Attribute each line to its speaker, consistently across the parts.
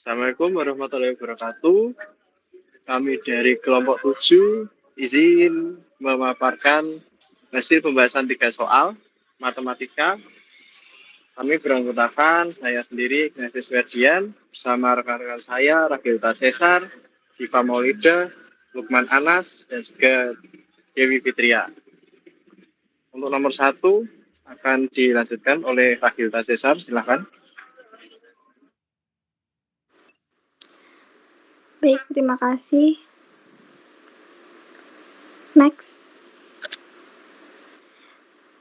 Speaker 1: Assalamualaikum warahmatullahi wabarakatuh. Kami dari kelompok 7 izin memaparkan hasil pembahasan 3 soal matematika. Kami beranggotakan saya sendiri, Ignatius Ferdian, bersama rekan-rekan saya, Ragilta Cesar, Diva Maulida, Lukman Anas, dan juga Dewi Fitria. Untuk nomor 1 akan dilanjutkan oleh Ragilta Cesar, silakan.
Speaker 2: Baik, terima kasih. Next.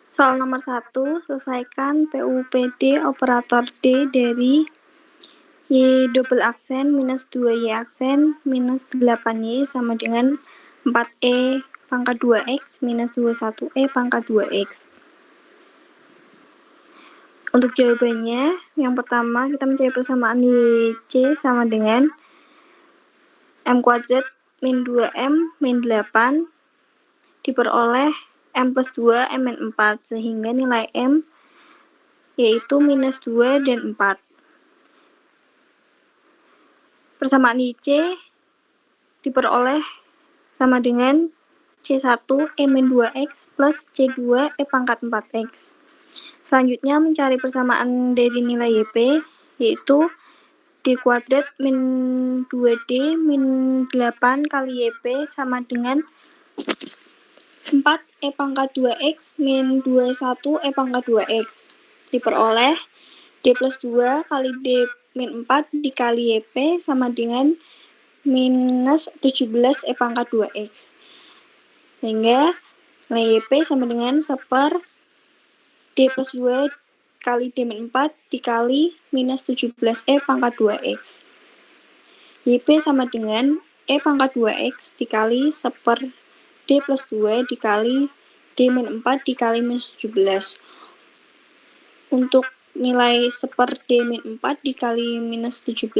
Speaker 2: Soal nomor 1, selesaikan PUPD operator D dari Y double aksen minus 2Y aksen minus 8Y sama dengan 4E pangkat 2X minus 21E pangkat 2X. Untuk jawabannya, yang pertama kita mencari persamaan YC sama dengan M kuadrat min 2M min 8 diperoleh M plus 2 M min 4, sehingga nilai M yaitu minus 2 dan 4. Persamaan YC diperoleh sama dengan C1 E min 2X plus C2 E pangkat 4X. Selanjutnya mencari persamaan dari nilai YP, yaitu D kuadrat min 2D min 8 kali YP sama dengan 4 E pangkat 2X min 21 E pangkat 2X. Diperoleh D plus 2 kali D min 4 dikali YP sama dengan minus 17 E pangkat 2X. Sehingga nilai YP sama dengan 1 D plus 2 kali D min 4 dikali minus 17 E pangkat 2X. YP sama dengan E pangkat 2X dikali 1 D plus 2 dikali D min 4 dikali minus 17. Untuk nilai 1 D min 4 dikali minus 17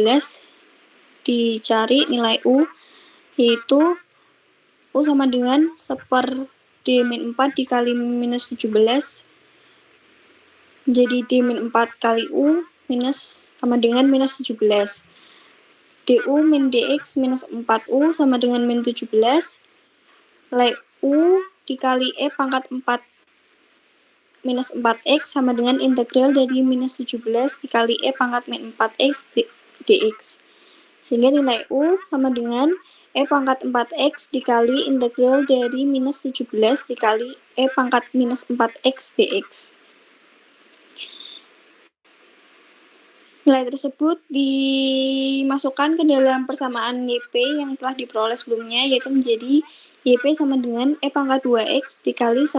Speaker 2: dicari nilai U, yaitu U sama dengan 1 D min 4 dikali minus 17 jadi D min 4 kali U minus sama dengan minus 17. DU min DX minus 4U sama dengan min 17. Nilai U dikali E pangkat 4 minus 4X sama dengan integral dari minus 17 dikali E pangkat min 4X dx. Sehingga nilai U sama dengan E pangkat 4X dikali integral dari minus 17 dikali E pangkat minus 4X dx. Nilai tersebut dimasukkan ke dalam persamaan YP yang telah diperoleh sebelumnya, yaitu menjadi YP sama dengan E pangkat 2X dikali 1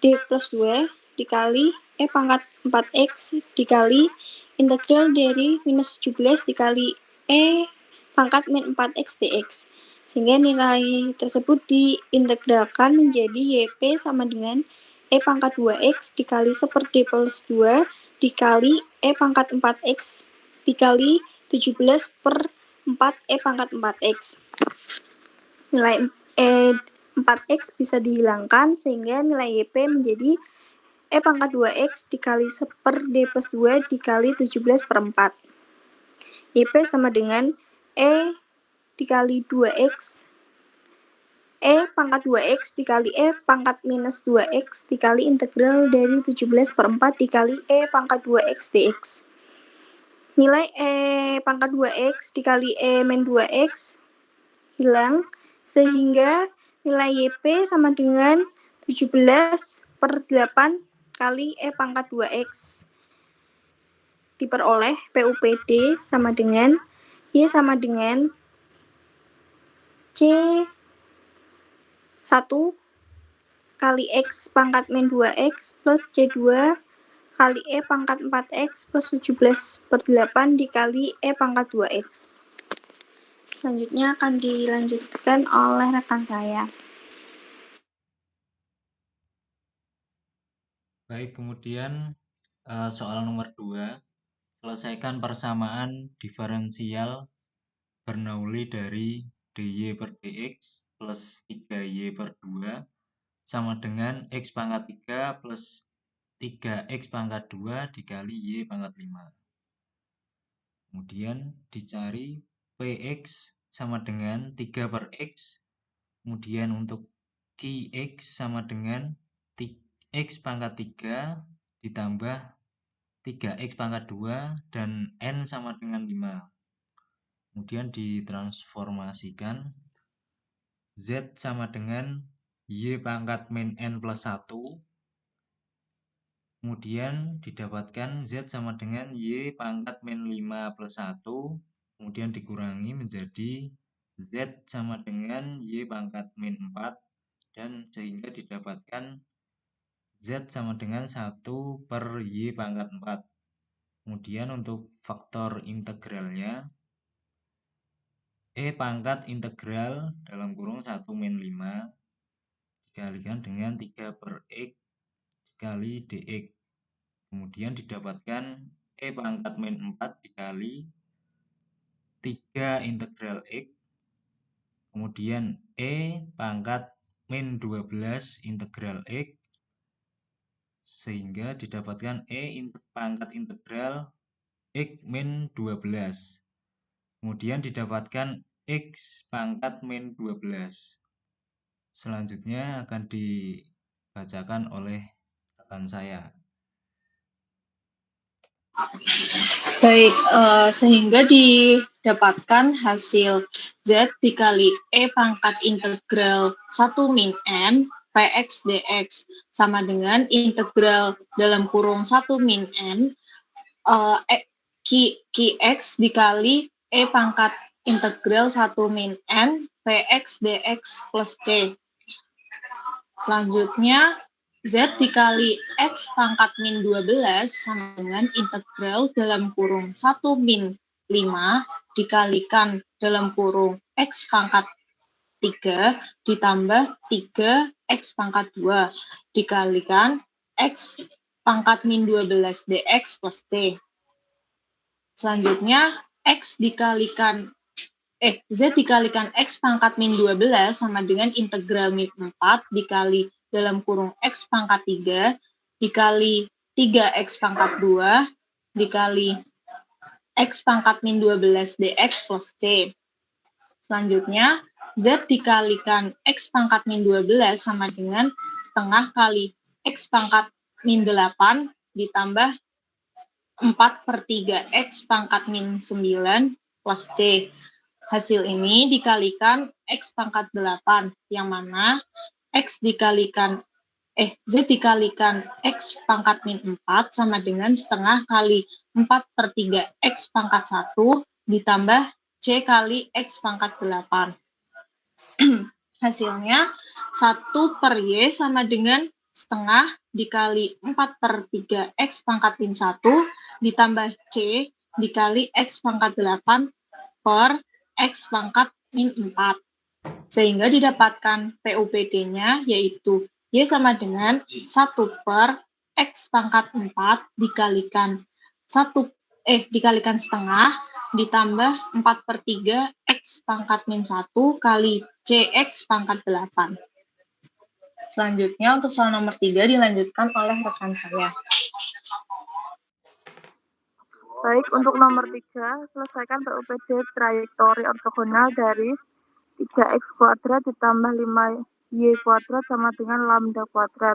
Speaker 2: D plus 2 dikali E pangkat 4X dikali integral dari minus 17 dikali E pangkat min 4X dx. Sehingga nilai tersebut diintegralkan menjadi YP sama dengan E pangkat 2X dikali 1 D plus 2 dikali E pangkat 4X dikali 17 per 4 E pangkat 4X. Nilai E 4X bisa dihilangkan sehingga nilai YP menjadi E pangkat 2X dikali 1 per D plus 2 dikali 17 per 4. YP sama dengan E dikali 2X E pangkat 2X dikali E pangkat minus 2X dikali integral dari 17 per 4 dikali E pangkat 2X dx. Nilai E pangkat 2X dikali E min 2X hilang, sehingga nilai YP sama dengan 17 per 8 kali E pangkat 2X. Diperoleh PUPD sama dengan Y sama dengan C 1 kali X pangkat min 2X plus C2 kali E pangkat 4X plus 17 per 8 dikali E pangkat 2X. Selanjutnya akan dilanjutkan oleh rekan saya.
Speaker 3: Baik, kemudian soal nomor 2, selesaikan persamaan diferensial Bernoulli dari dy per dx plus 3y per 2 sama dengan x pangkat 3 plus 3x pangkat 2 dikali y pangkat 5. Kemudian dicari Px sama dengan 3 per X. Kemudian untuk Qx sama dengan X pangkat 3 ditambah 3X pangkat 2 dan N sama dengan 5. Kemudian ditransformasikan Z sama dengan Y pangkat min N plus 1. Kemudian didapatkan Z sama dengan Y pangkat min 5 plus 1. Kemudian dikurangi menjadi Z sama dengan Y pangkat min 4. Dan sehingga didapatkan Z sama dengan 1 per Y pangkat 4. Kemudian untuk faktor integralnya, E pangkat integral dalam kurung 1 min 5 dikalikan dengan 3 per X dikali dx. Kemudian didapatkan E pangkat min 4 dikali 3 integral X. Kemudian E pangkat min 12 integral X. Sehingga didapatkan E pangkat integral X min 12. Kemudian didapatkan X pangkat min 12. Selanjutnya akan dibacakan oleh rekan saya.
Speaker 4: Baik, sehingga didapatkan hasil Z dikali E pangkat integral 1 min N Px dx sama dengan integral dalam kurung 1 min N Qx dikali E pangkat integral 1 min N Px dx plus C. Selanjutnya, Z dikali X pangkat min 12 sama dengan integral dalam kurung 1 min 5 dikalikan dalam kurung X pangkat 3 ditambah 3 X pangkat 2 dikalikan X pangkat min 12 dx plus C. Selanjutnya, Z dikalikan X pangkat min 12 sama dengan integral min 4 dikali dalam kurung X pangkat 3 dikali 3X pangkat 2 dikali X pangkat min 12 dx plus C. Selanjutnya, Z dikalikan X pangkat min 12 sama dengan setengah kali X pangkat min 8 ditambah 4 per 3X pangkat min 9 plus C. Hasil ini dikalikan X pangkat 8, yang mana Z dikalikan X pangkat min 4 sama dengan setengah kali 4 per 3X pangkat 1 ditambah C kali X pangkat 8. Hasilnya 1 per Y sama dengan setengah dikali 4 per 3X pangkat min 1 ditambah C dikali X pangkat 8 per X pangkat min 4. Sehingga didapatkan PUPD-nya yaitu Y sama dengan 1 per X pangkat 4 dikalikan setengah ditambah 4 per 3 X pangkat min 1 kali CX pangkat 8. Selanjutnya untuk soal nomor 3 dilanjutkan oleh rekan saya.
Speaker 5: Baik, untuk nomor 3, selesaikan PUPD trayektori ortogonal dari 3x kuadrat ditambah 5y kuadrat sama dengan lambda kuadrat.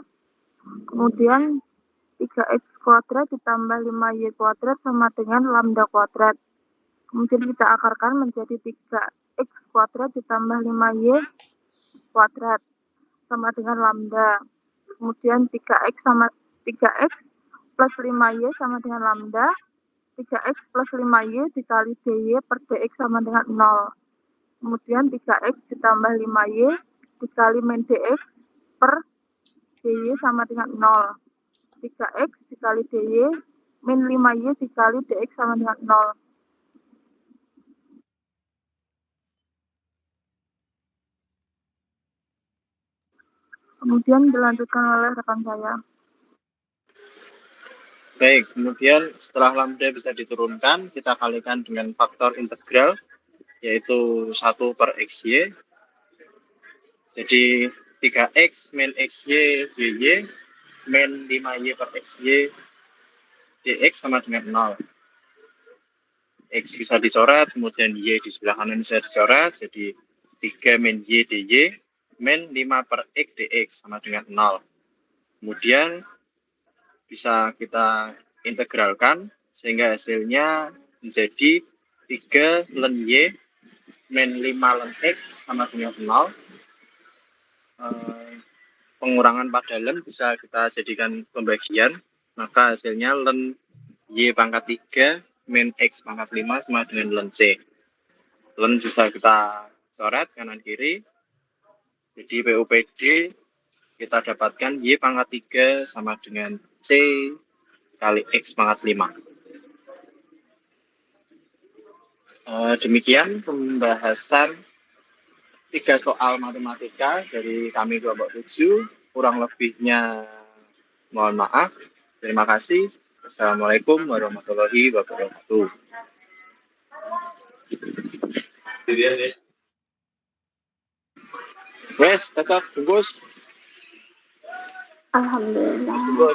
Speaker 5: Kemudian 3x kuadrat ditambah 5y kuadrat sama dengan lambda kuadrat. Kemudian kita akarkan menjadi 3x kuadrat ditambah 5y kuadrat sama dengan lambda. Kemudian 3x plus 5y sama dengan lambda. 3x plus 5y dikali dy per dx sama dengan 0. Kemudian 3x ditambah 5y dikali min dx per dy sama dengan 0. 3x dikali dy min 5y dikali dx sama dengan 0. Kemudian dilanjutkan oleh rekan saya.
Speaker 1: Baik, kemudian setelah lambda bisa diturunkan, kita kalikan dengan faktor integral, yaitu 1 per XY. Jadi 3X min XY dy min 5Y per XY dx sama dengan 0. X bisa dicoret, kemudian Y di sebelah kanan bisa dicoret, jadi 3 min Y dy, min 5 per X dx sama dengan 0. Kemudian bisa kita integralkan, sehingga hasilnya menjadi 3 ln Y min 5 ln X sama dengan 0. Pengurangan pada ln bisa kita jadikan pembagian, maka hasilnya ln Y pangkat 3 min X pangkat 5 sama dengan ln C. Ln bisa kita coret kanan kiri, jadi PUPD kita dapatkan Y pangkat 3 sama dengan C kali X pangkat 5. Demikian pembahasan 3 soal matematika dari kami kelompok 7. Kurang lebihnya mohon maaf. Terima kasih. Assalamualaikum warahmatullahi wabarakatuh. Wes, tetap bungkus.
Speaker 2: Alhamdulillah.